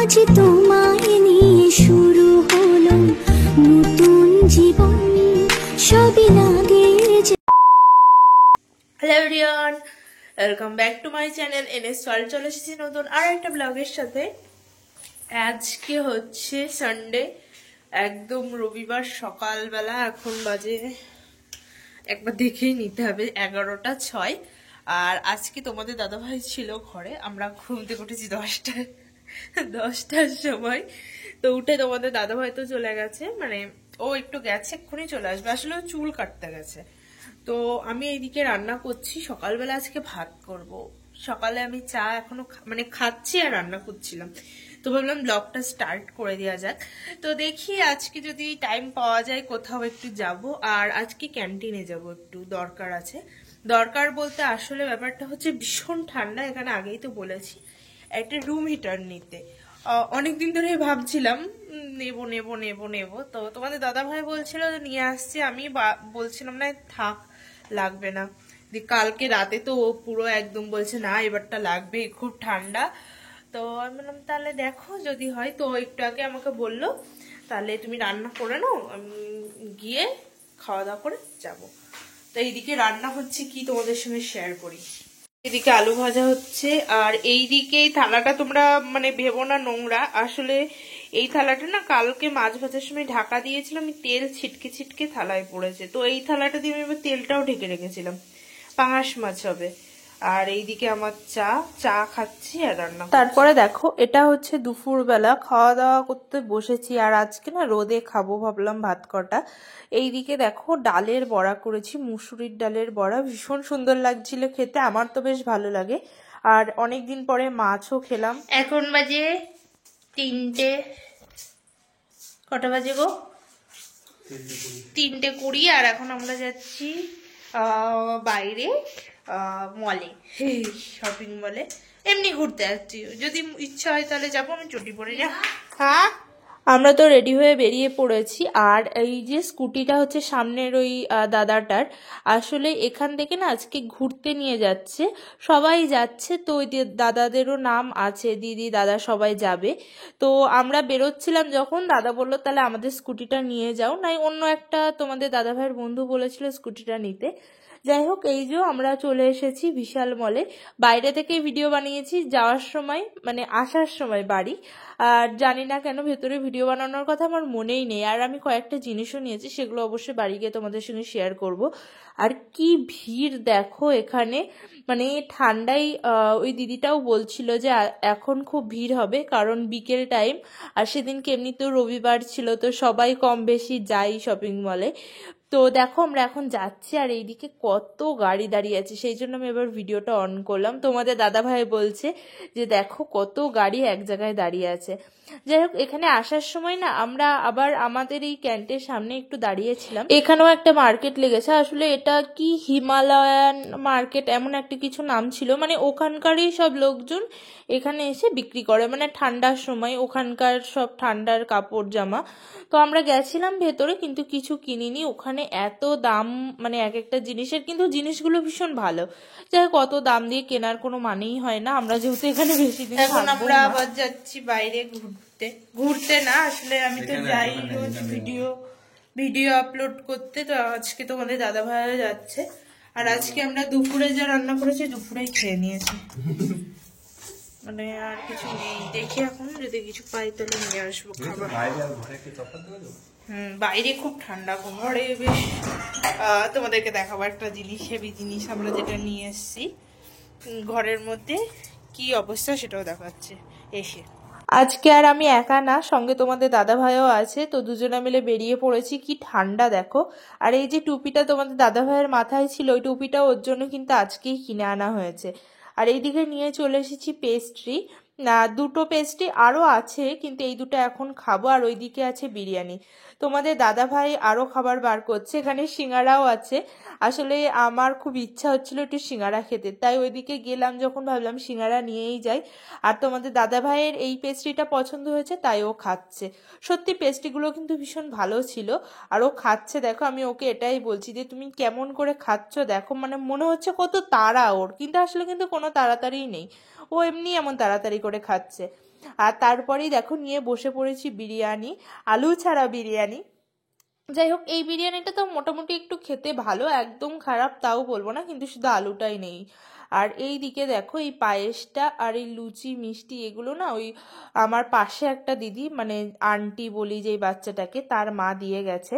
আজ তোমায় নিয়ে শুরু হলো নতুন জীবন, সবই লাগে। Hello everyone, welcome back to my channel NS world. চলে এসেছি নতুন আর একটা ব্লগের সাথে। আজকে হচ্ছে সানডে, একদম রবিবার সকালবেলা। এখন বাজে একবার দেখেই নিতে হবে 11:06। আর আজকে তোমাদের দাদাভাই ছিল ঘরে। আমরা ঘুম থেকে উঠেছি 10টার সময়। তো উঠে তোমাদের দাদাভাই তো চলে গেছে, মানে ও একটু গেছে, এক্ষুনি চলে আসবে। আসলে ও চুল কাটতে গেছে। তো আমি এইদিকে রান্না করছি। সকালবেলা আজকে ভাত করব। সকালে আমি চা এখনো মানে খাচ্ছি আর রান্না করছিলাম, তো ভাবলাম ব্লগটা স্টার্ট করে দেওয়া যাক। তো দেখি আজকে যদি টাইম পাওয়া যায় কোথাও একটু যাব। আর আজকে ক্যান্টিনে যাব, একটু দরকার আছে। দরকার বলতে আসলে ব্যাপারটা হচ্ছে ভীষণ ঠান্ডা এখানে, আগেই তো বলেছি, একটা রুম হিটার নিতে অনেকদিন ধরে ভাবছিলাম নেব নেব নেব নেব। তো তোমাদের দাদা ভাই বলছিল নিয়ে আসছে, আমি বলছিলাম না থাক লাগবে না। কালকে রাতে তো ও পুরো একদম বলছে না এবারটা লাগবে, খুব ঠান্ডা। তো আমি বললাম তাহলে দেখো যদি হয়। তো একটু আগে আমাকে বললো তাহলে তুমি রান্না করে নাও, আমি গিয়ে খাওয়া দাওয়া করে যাব। তো এইদিকে রান্না হচ্ছে কি তোমাদের সঙ্গে শেয়ার করি। এদিকে আলু ভাজা হচ্ছে, আর এইদিকে এই থালাটা তোমরা মানে ভেবো না নোংরা, আসলে এই থালাটা না কালকে মাছ ভাজার সময় ঢাকা দিয়েছিলাম, আমি তেল ছিটকে ছিটকে থালায় পড়েছে। তো এই থালাটা দিয়ে আমি তেলটাও ঢেকে রেখেছিলাম, পাঙাশ মাছ হবে। আর এইদিকে আমার চা খাচ্ছি আর রান্না। তারপরে দেখো এটা হচ্ছে দুপুরবেলা খাওয়া দাওয়া করতে বসেছি। আর আজকে না রোদে খাবো ভাবলাম ভাত কটা। এইদিকে দেখো ডালের বড়া করেছি, মুসুরির ডালের বড়া, ভীষণ সুন্দর লাগছিল খেতে, আমার তো বেশ ভালো লাগে। আর অনেকদিন পরে মাছও খেলাম। এখন বাজে 3টে, কটা বাজে গো? 3:20। আর এখন আমরা যাচ্ছি বাইরে মলে, শপিং মলে, এমনি ঘুরতে যাচ্ছি। যদি ইচ্ছা হয় তাহলে যাবো, আমি চটি পরে যা। হ্যাঁ, আমরা তো রেডি হয়ে বেরিয়ে পড়েছি। আর এই যে স্কুটিটা হচ্ছে সামনের ওই দাদাটার, আসলে এখান থেকে না আজকে ঘুরতে নিয়ে যাচ্ছে, সবাই যাচ্ছে। তো ওই দাদাদেরও নাম আছে, দিদি দাদা সবাই যাবে। তো আমরা বেরোচ্ছিলাম যখন দাদা বললো তাহলে আমাদের স্কুটিটা নিয়ে যাও, নাই অন্য একটা তোমাদের দাদা ভাইয়ের বন্ধু বলেছিল স্কুটিটা নিতে। যাই হোক, এই যে আমরা চলে এসেছি বিশাল মলে। বাইরে থেকে ভিডিও বানিয়েছি, যাওয়ার সময় মানে আসার সময় বাড়ি। আর জানি না কেন ভেতরে ভিডিও বানানোর কথা আমার মনেই নেই। আর আমি কয়েকটা জিনিসও নিয়েছি, সেগুলো অবশ্যই বাড়ি গিয়ে তোমাদের সঙ্গে শেয়ার করব। আর কি ভিড় দেখো এখানে, মানে ঠান্ডায় ওই দিদিটাও বলছিল যে এখন খুব ভিড় হবে, কারণ বিকেল টাইম। আর সেদিনকে এমনিতেও রবিবার ছিল, তো সবাই কম বেশি যাই শপিং মলে। তো দেখো আমরা এখন যাচ্ছি, আর এইদিকে কত গাড়ি দাঁড়িয়ে আছে, সেই জন্য আমি এবার ভিডিওটা অন করলাম। তোমাদের দাদা ভাই বলছে যে দেখো কত গাড়ি এক জায়গায় দাঁড়িয়ে আছে। যাই হোক, এখানে আসার সময় না আমরা আবার আমাদের এই ক্যান্টের সামনে একটু দাঁড়িয়েছিলাম। এখানেও একটা মার্কেট লেগেছে, আসলে এটা কি হিমালয়ান মার্কেট এমন একটা কিছু নাম ছিল, মানে ওখানকারই সব লোকজন এখানে এসে বিক্রি করে, মানে ঠান্ডার সময় ওখানকার সব ঠান্ডার কাপড় জামা। তো আমরা গেছিলাম ভেতরে, কিন্তু কিছু কিনিনি। ওখানে এত দাম, মানে এক একটা জিনিসের, কিন্তু জিনিসগুলো ভীষণ ভালো। যাই কত দাম দিয়ে কেনার কোনো মানেই হয় না। আমরা যেহেতু এখানে বেশি দিন, এখন আমরা আবার যাচ্ছি বাইরে ঘুরতে। ঘুরতে না, আসলে আমি তো যাই রোজ ভিডিও আপলোড করতে। তো আজকে তোমাদের দাদা ভাইরা যাচ্ছে। আর আজকে আমরা দুপুরে যা রান্না করেছি দুপুরেই খেয়ে নিয়েছি, মানে আর কিছু নেই। দেখি এখন যদি কিছু পাই তাহলে নিয়ে আসবো খাবার। বাইরে খুব ঠান্ডা, ঘরে বেশ। তোমাদেরকে দেখাবো একটা জিনিস, হেভি জিনিস আমরা যেটা নিয়ে এসেছি ঘরের মধ্যে, কি অবস্থা সেটাও দেখাচ্ছে এসে। আজকে আর আমি একা না, সঙ্গে তোমাদের দাদা ভাইও আছে। তো দুজনে মিলে বেরিয়ে পড়েছি। কি ঠান্ডা দেখো। আর এই যে টুপিটা তোমাদের দাদা ভাইয়ের মাথায় ছিল, ওই টুপিটা ওর জন্য কিন্তু আজকেই কিনে আনা হয়েছে। আর এইদিকে নিয়ে চলে এসেছি পেস্ট্রি, না দুটো পেস্ট্রি আরও আছে, কিন্তু এই দুটো এখন খাবো। আর ওইদিকে আছে বিরিয়ানি। তোমাদের দাদা ভাই আরও খাবার বার করছে, এখানে সিঙ্গারাও আছে। আসলে আমার খুব ইচ্ছা হচ্ছিল একটু সিঙ্গারা খেতে, তাই ওইদিকে গেলাম যখন ভাবলাম সিঙ্গারা নিয়েই যাই। আর তোমাদের দাদা ভাইয়ের এই পেস্ট্রিটা পছন্দ হয়েছে, তাই ও খাচ্ছে। সত্যি পেস্ট্রিগুলো কিন্তু ভীষণ ভালো ছিল। আর ও খাচ্ছে দেখো, আমি ওকে এটাই বলছি যে তুমি কেমন করে খাচ্ছ দেখো, মানে মনে হচ্ছে কত তাড়া ওর, কিন্তু আসলে কিন্তু কোনো তাড়াতাড়ি নেই, ও এমনি এমন তাড়াতাড়ি করে খাচ্ছে। আর তারপরেই দেখো নিয়ে বসে পড়েছি বিরিয়ানি, আলু ছাড়া বিরিয়ানি। যাই হোক, এই বিরিয়ানিটা তো মোটামুটি একটু খেতে ভালো, একদম খারাপ তাও বলবো না, কিন্তু শুধু আলুটাই নেই। আর এই দিকে দেখো এই পায়েসটা আর এই লুচি মিষ্টি এগুলো না ওই আমার পাশে একটা দিদি, মানে আন্টি বলি যেই বাচ্চাটাকে, তার মা দিয়ে গেছে।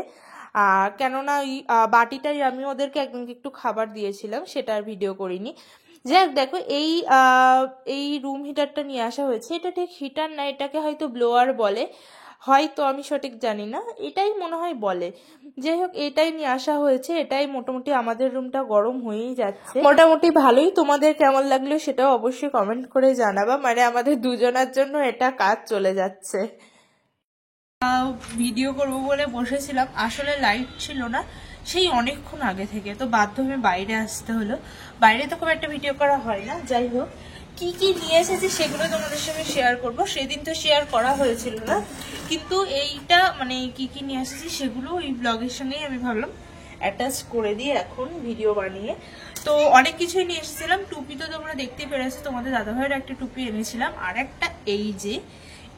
কেননা ওই বাটিটাই আমি ওদেরকে একদমকে একটু খাবার দিয়েছিলাম, সেটা আর ভিডিও করিনি। যাই হোক, দেখো এই রুম হিটারটা নিয়ে আসা হয়েছে। এটা ঠিক হিটার না, এটাকে হয়তো ব্লোয়ার বলে, হয়তো আমি সঠিক জানি না, এটাই মনে হয় বলে। যাই হোক, এটাই নিয়ে আসা হয়েছে। এটাই মোটামুটি আমাদের রুমটা গরম হয়েই যাচ্ছে, মোটামুটি ভালোই। তোমাদের কেমন লাগলো সেটাও অবশ্যই কমেন্ট করে জানাবা, মানে আমাদের দুজনের জন্য এটা কাজ চলে যাচ্ছে। ভিডিও করব বলে বসেছিলাম, আসলে লাইট ছিল না সেই অনেকক্ষণ আগে থেকে, তো বাধ্য হয়ে বাইরে আসতে হলো। বাইরে তো খুব একটা ভিডিও করা হয় না। যাই হোক, কি কি নিয়ে এসেছি সেগুলো তোমাদের সঙ্গে শেয়ার করব। সেদিন তো শেয়ার করা হয়েছিল না, কিন্তু এইটা মানে কি কি নিয়ে এসেছি সেগুলো ওই ব্লগের সঙ্গেই আমি ভাবলাম অ্যাটাচ করে দিয়ে এখন ভিডিও বানিয়ে। তো অনেক কিছুই নিয়ে এসেছিলাম। টুপি তো তোমরা দেখতে পেরেছো, তোমাদের দাদাভাইয়ের একটা টুপি এনেছিলাম, আর একটা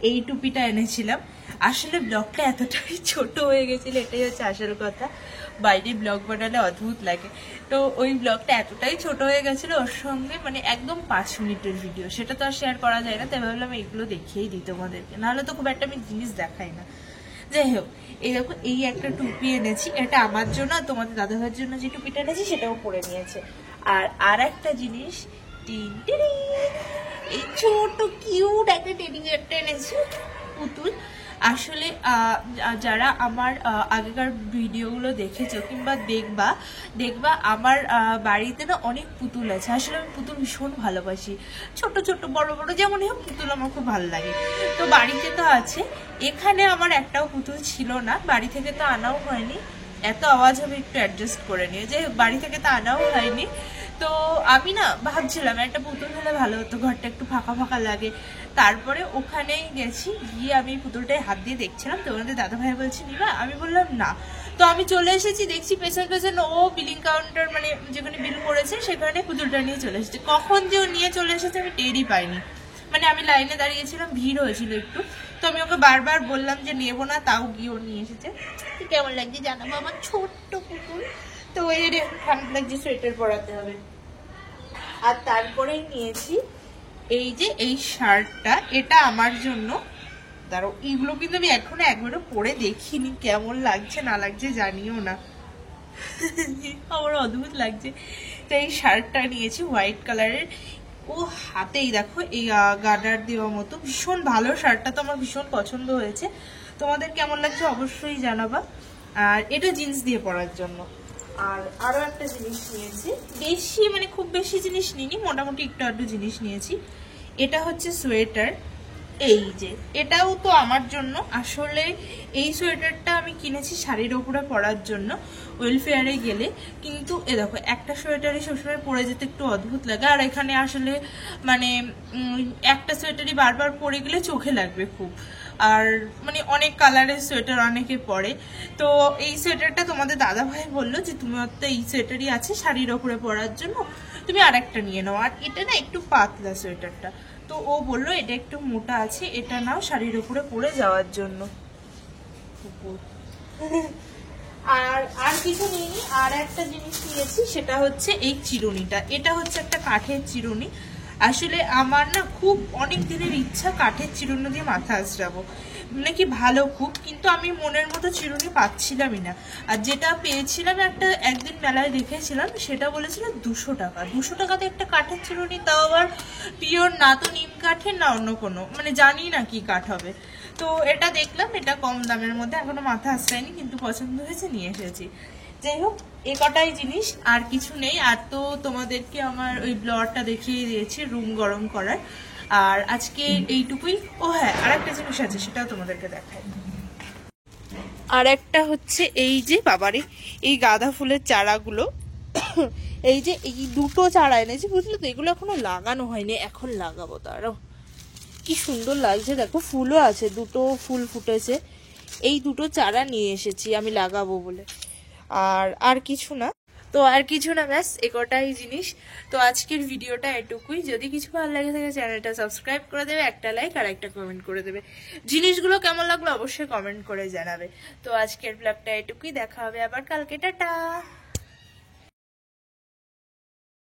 এই টুপিটা এনেছিলাম। আসলে ব্লগটা এতটাই ছোট হয়ে গেছিল, এটাই হচ্ছে আসল কথা। বাইরে ব্লগ বানালে অদ্ভুত লাগে, তো ওই ব্লগটা এতটাই ছোট হয়ে গেছিল, ওর সঙ্গে মানে একদম 5 মিনিটের ভিডিও, সেটা তো আর শেয়ার করা যায় না। তাই ভাবলাম এইগুলো দেখিয়েই দিই তোমাদেরকে, নাহলে তো খুব একটা আমি জিনিস দেখাই না। যাই হোক, এই দেখো এই একটা টুপি এনেছি, এটা আমার জন্য, আর তোমাদের দাদাভাইয়ের জন্য যে টুপিটা এনেছি সেটাও পরে নিয়েছে। আর একটা জিনিস, এই ছোট কিউট একটা টেডি বিয়ারটা এনেছি, পুতুল। আসলে যারা আমার আগেকার ভিডিওগুলো দেখেছো কিংবা দেখবা আমার বাড়িতে না অনেক পুতুল আছে। আসলে আমি পুতুল ভীষণ ভালোবাসি, ছোট ছোট বড় বড় যেমনই হোক পুতুল আমার খুব ভালো লাগে। তো বাড়িতে তো আছে, এখানে আমার একটাও পুতুল ছিল না, বাড়ি থেকে তো আনাও হয়নি। এত আওয়াজ হবে একটু অ্যাডজাস্ট করে নিয়ে, যে বাড়ি থেকে তো আনাও হয়নি। তো আমি না ভাবছিলাম একটা পুতুল হলে ভালো হতো, ঘরটা একটু ফাঁকা ফাঁকা লাগে। তারপরে ওখানেই গেছি, গিয়ে আমি পুতুলটায় হাত দিয়ে দেখছিলাম, তো ওনাদের দাদাভাই বলছে নিবা, আমি বললাম না। তো আমি চলে এসেছি, দেখছি পেছন পেছন ও বিলিং কাউন্টার মানে যেখানে বিল করেছে সেখানে পুতুলটা নিয়ে চলে এসেছে। কখন যে ও নিয়ে চলে এসেছে আমি টেরই পাইনি, মানে আমি লাইনে দাঁড়িয়েছিলাম, ভিড় হয়েছিল একটু, তো আমি ওকে বারবার বললাম যে নেবো না, তাও গিয়ে ও নিয়ে এসেছে। কেমন লাগছে জানাবো আমার ছোট্ট পুতুল। তো ওই ঠান্ডা লাগছে, সোয়েটার পরাতে হবে। আর তারপরেই নিয়েছি এই যে এই শার্টটা, এটা আমার জন্য। দাঁড়াও, এইগুলো কিন্তু আমি এখনো একবারও পরে দেখিনি, কেমন লাগছে না লাগছে জানিও না, আমার অদ্ভুত লাগছে। তো এই শার্টটা নিয়েছি হোয়াইট কালারের, ও হাতেই দেখো এই গার্ডার দেওয়া মতো, ভীষণ ভালো শার্টটা, তো আমার ভীষণ পছন্দ হয়েছে। তোমাদের কেমন লাগছে অবশ্যই জানাবা। আর এটা জিন্স দিয়ে পরার জন্য। আর আরো একটা জিনিস নিয়েছি, বেশি মানে খুব বেশি জিনিস নিইনি, মোটামুটি একটু আধটু জিনিস নিয়েছি। এটা হচ্ছে সোয়েটার, এই যে এটাও তো আমার জন্য। আসলে এই সোয়েটারটা আমি কিনেছি শাড়ির ওপরে পরার জন্য ওয়েলফেয়ারে গেলে, কিন্তু এ দেখো একটা সোয়েটারই সবসময় পরে যেতে একটু অদ্ভুত লাগে, আর এখানে আসলে মানে একটা সোয়েটারই বারবার পরে গেলে চোখে লাগবে খুব, আর মানে অনেক কালারের সোয়েটার অনেকে পরে। তো এই সোয়েটারটা তোমাদের দাদাভাই বললো যে তোমার তো এই সোয়েটারই আছে শাড়ির ওপরে পরার জন্য, তুমি আর একটা নিয়ে নাও। আর এটা না একটু পাতলা সোয়েটারটা, তো ও বললো এটা একটু মোটা আছে, এটা নাও শাড়ির উপরে পরে যাওয়ার জন্য। আর কিছু নিইনি। আর একটা জিনিস নিয়েছি, সেটা হচ্ছে এই চিরুনিটা। এটা হচ্ছে একটা কাঠের চিরুনি। আসলে আমার না খুব অনেক দিনের ইচ্ছা কাঠের চিরুনি দিয়ে মাথা আঁচড়াবো, নাকি ভালো খুব, কিন্তু আমি মনের মতো চিরুনি পাচ্ছিলামই না। আর যেটা পেয়েছিলাম একদিন মেলায় দেখেছিলাম, সেটা বলেছিল 200 টাকা। 200 টাকাতে একটা কাঠের চিরুনি, তাও আবার পিওর, না তো নিম কাঠের না অন্য কোনো, মানে জানি না কি কাঠ হবে। তো এটা দেখলাম, এটা কম দামের মধ্যে, এখনো মাথা আঁচড়ায়নি, কিন্তু পছন্দ হয়েছে নিয়ে এসেছি। যাই হোক, এ কটাই জিনিস, আর কিছু নেই। আর তো তোমাদেরকে আমার ওই ব্লগটা দেখিয়ে দিয়েছি রুম গরম করার, আর আজকে এইটুকুই। ও হ্যাঁ, আর একটা জিনিস আছে, সেটাও তোমাদেরকে দেখাই। আর একটা হচ্ছে এই যে বাবারে এই গাঁদা ফুলের চারাগুলো, এই যে এই দুটো চারা এনেছি, বুঝলে তো, এগুলো এখনো লাগানো হয়নি, এখন লাগাবো। তারাও কি সুন্দর লাগছে, দেখো ফুলও আছে, দুটো ফুল ফুটেছে। এই দুটো চারা নিয়ে এসেছি আমি লাগাবো বলে, আর কিছু না। তো আর কিছু না, ব্যাস একটাই জিনিস। তো আজকের ভিডিওটা এটুকুই। যদি কিছু ভালো লাগে থাকে চ্যানেলটা সাবস্ক্রাইব করে দেবে, একটা লাইক আর একটা কমেন্ট করে দেবে। জিনিসগুলো কেমন লাগলো অবশ্যই কমেন্ট করে জানাবে। তো আজকের ব্লগটা এটুকুই, দেখা হবে আবার কালকে, টাটা।